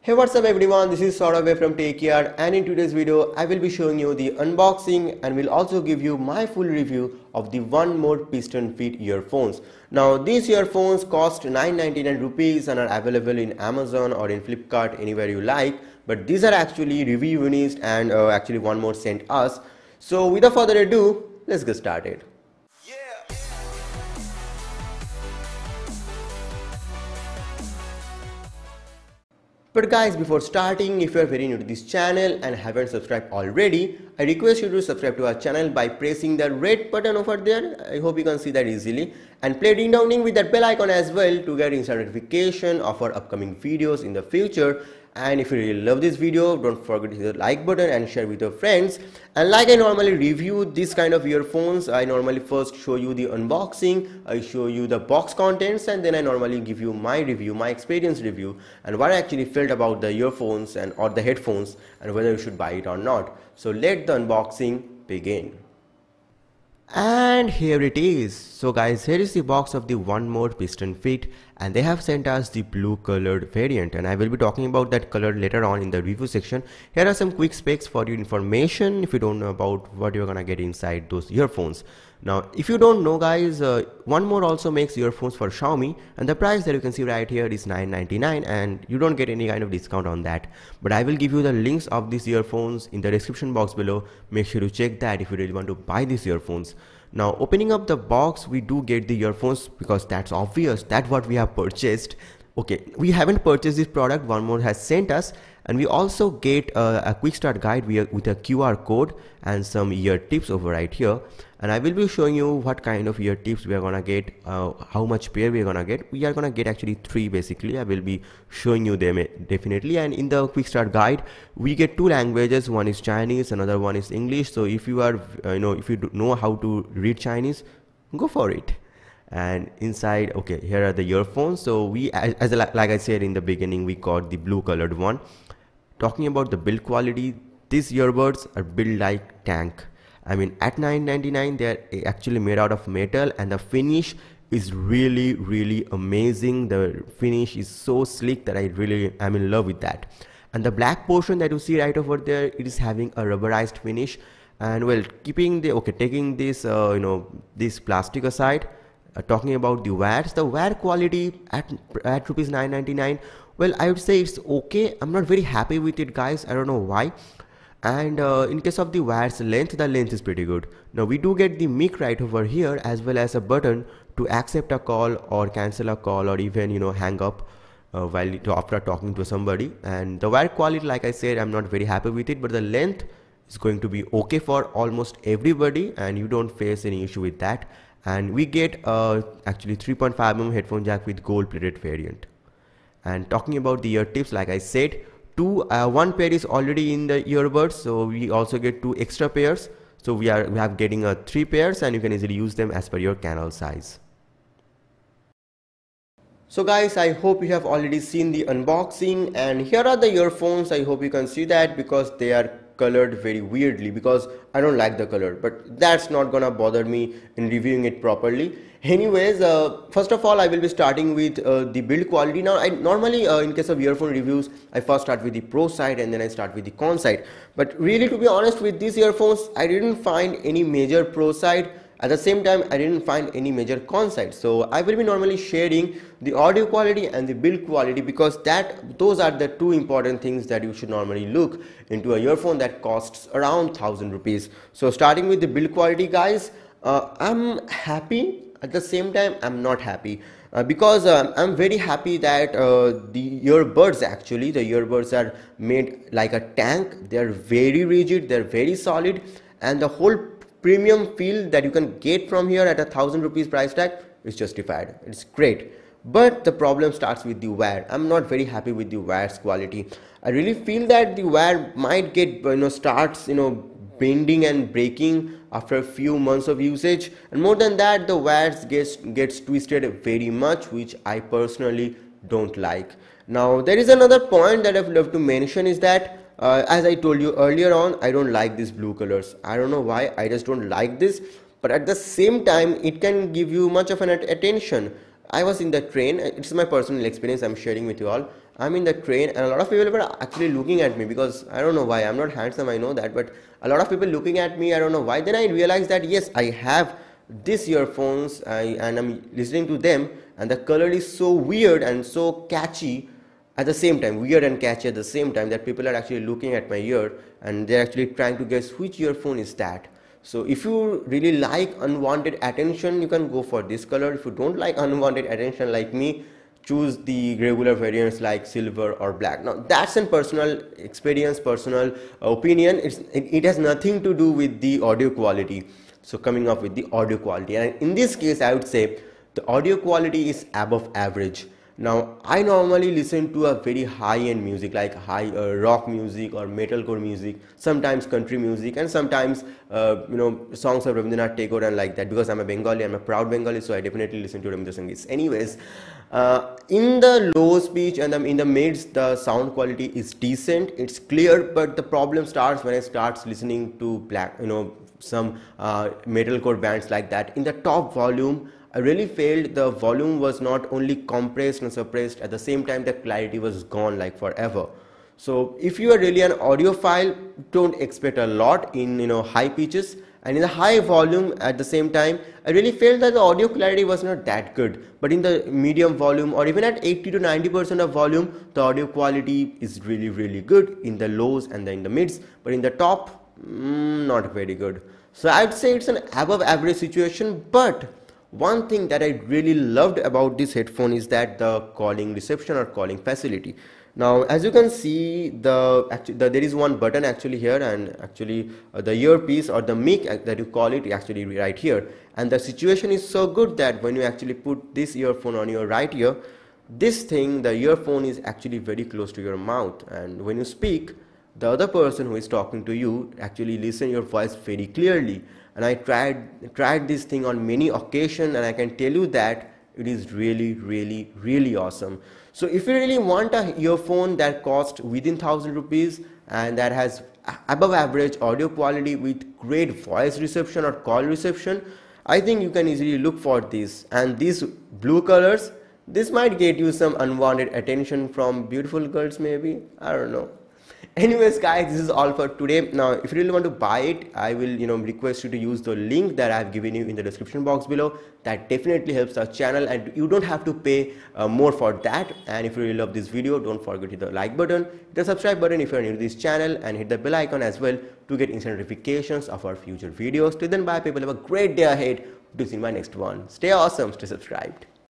Hey, what's up everyone, this is Saurabh from TechYard, and in today's video I will be showing you the unboxing and will also give you my full review of the One More Piston Fit earphones. Now these earphones cost 999 rupees and are available in Amazon or in Flipkart, anywhere you like, but these are actually review units and actually One More sent us. So without further ado, let's get started. But guys, before starting, if you are very new to this channel and haven't subscribed already, I request you to subscribe to our channel by pressing the red button over there. I hope you can see that easily, and play ding dong ding with that bell icon as well to get instant notification of our upcoming videos in the future. And if you really love this video, don't forget to hit the like button and share with your friends. And like I normally review this kind of earphones, I normally first show you the unboxing, I show you the box contents, and then I normally give you my review, my experience review, and what I actually felt about the earphones and or the headphones and whether you should buy it or not. So let the unboxing begin. And here it is. So guys, here is the box of the One More Piston Fit, and they have sent us the blue colored variant, and I will be talking about that color later on in the review section. Here are some quick specs for your information if you don't know about what you're gonna get inside those earphones. Now if you don't know guys, One More also makes earphones for Xiaomi, and the price that you can see right here is 999, and you don't get any kind of discount on that. But I will give you the links of these earphones in the description box below. Make sure to check that if you really want to buy these earphones. Now opening up the box, we do get the earphones because that's obvious, that's what we have purchased. Okay, we haven't purchased this product, One More has sent us, and we also get a quick start guide with a QR code and some ear tips over right here. And I will be showing you what kind of ear tips we are gonna get, how much pair we are gonna get. We are gonna get actually 3 basically. I will be showing you them definitely. And in the quick start guide, we get 2 languages. One is Chinese, another one is English. So if you are, if you know how to read Chinese, go for it. And inside, okay, here are the earphones. So we, like I said in the beginning, we got the blue colored one. Talking about the build quality, these earbuds are built like tank. I mean, at 999 they are actually made out of metal, and the finish is really amazing. The finish is so slick that I really am in love with that. And the black portion that you see right over there, it is having a rubberized finish. And well, taking this this plastic aside, talking about the wires, the wire quality at rupees 999, well, I would say it's okay. I'm not very happy with it guys, I don't know why. And in case of the wires length, the length is pretty good. Now we do get the mic right over here, as well as a button to accept a call or cancel a call, or even hang up after talking to somebody. And the wire quality, like I said, I'm not very happy with it, but the length is going to be okay for almost everybody, and you don't face any issue with that. And we get actually 3.5mm headphone jack with gold plated variant. And talking about the ear tips, like I said, one pair is already in the earbuds, so we also get 2 extra pairs. So we have getting 3 pairs, and you can easily use them as per your canal size. So guys, I hope you have already seen the unboxing, and here are the earphones. I hope you can see that because they are colored very weirdly, because I don't like the color, but that's not gonna bother me in reviewing it properly. Anyways, first of all, I will be starting with the build quality. Now I normally in case of earphone reviews, I first start with the pro side and then I start with the con side, but really, to be honest, with these earphones I didn't find any major pro side. At the same time, I didn't find any major con side. So I will be normally sharing the audio quality and the build quality, because those are the 2 important things that you should normally look into a earphone that costs around 1000 rupees. So starting with the build quality guys, I'm happy. At the same time, I'm not happy because I'm very happy that the earbuds are made like a tank. They're very rigid, they're very solid, and the whole premium feel that you can get from here at 1000 rupees price tag is justified. It's great. But the problem starts with the wire. I'm not very happy with the wire's quality. I really feel that the wire might get starts bending and breaking after a few months of usage, and more than that, the wires gets twisted very much, which I personally don't like. Now there is another point that I'd love to mention, is that as I told you earlier on, I don't like these blue colors. I don't know why, I just don't like this. But at the same time, it can give you much of an attention. I was in the train, it's my personal experience I'm sharing with you all. I'm in the train and a lot of people were actually looking at me because I don't know why. I'm not handsome, I know that, but a lot of people looking at me, I don't know why. Then I realized that yes, I have these earphones and I'm listening to them, and the color is so weird and so catchy at the same time, weird and catchy at the same time, that people are actually looking at my ear and they're actually trying to guess which earphone is that. So if you really like unwanted attention, you can go for this color. If you don't like unwanted attention like me, choose the regular variants like silver or black. Now that's a personal experience, personal opinion. It has nothing to do with the audio quality. So coming up with the audio quality, and in this case I would say the audio quality is above average. Now I normally listen to a very high-end music like high rock music or metalcore music, sometimes country music, and sometimes songs of Rabindranath Tagore and like that. Because I'm a Bengali, I'm a proud Bengali, so I definitely listen to Rabindra Sangeet. Anyways, in the low speech and in the mids, the sound quality is decent, it's clear, but the problem starts when I start listening to some metalcore bands like that. In the top volume, I really felt the volume was not only compressed and suppressed, at the same time the clarity was gone like forever. So if you are really an audiophile, don't expect a lot in high pitches, and in the high volume at the same time I really felt that the audio clarity was not that good. But in the medium volume or even at 80 to 90% of volume, the audio quality is really good in the lows and in the mids, but in the top not very good. So I'd say it's an above average situation. But one thing that I really loved about this headphone is that the calling reception or calling facility. Now as you can see, there is one button actually here, and actually the earpiece or the mic that you call it actually right here, and the situation is so good that when you actually put this earphone on your right ear, this thing, the earphone, is actually very close to your mouth, and when you speak, the other person who is talking to you actually listen your voice very clearly. And I tried this thing on many occasions, and I can tell you that it is really awesome. So if you really want a earphone that costs within 1,000 rupees and that has above average audio quality with great voice reception or call reception, I think you can easily look for this. And these blue colors, this might get you some unwanted attention from beautiful girls maybe, I don't know. Anyways guys, this is all for today. Now if you really want to buy it, I will request you to use the link that I have given you in the description box below. That definitely helps our channel, and you don't have to pay more for that. And if you really love this video, don't forget to hit the like button, hit the subscribe button if you are new to this channel, and hit the bell icon as well to get instant notifications of our future videos. Till then, bye people, have a great day ahead. To see my next one. Stay awesome, stay subscribed.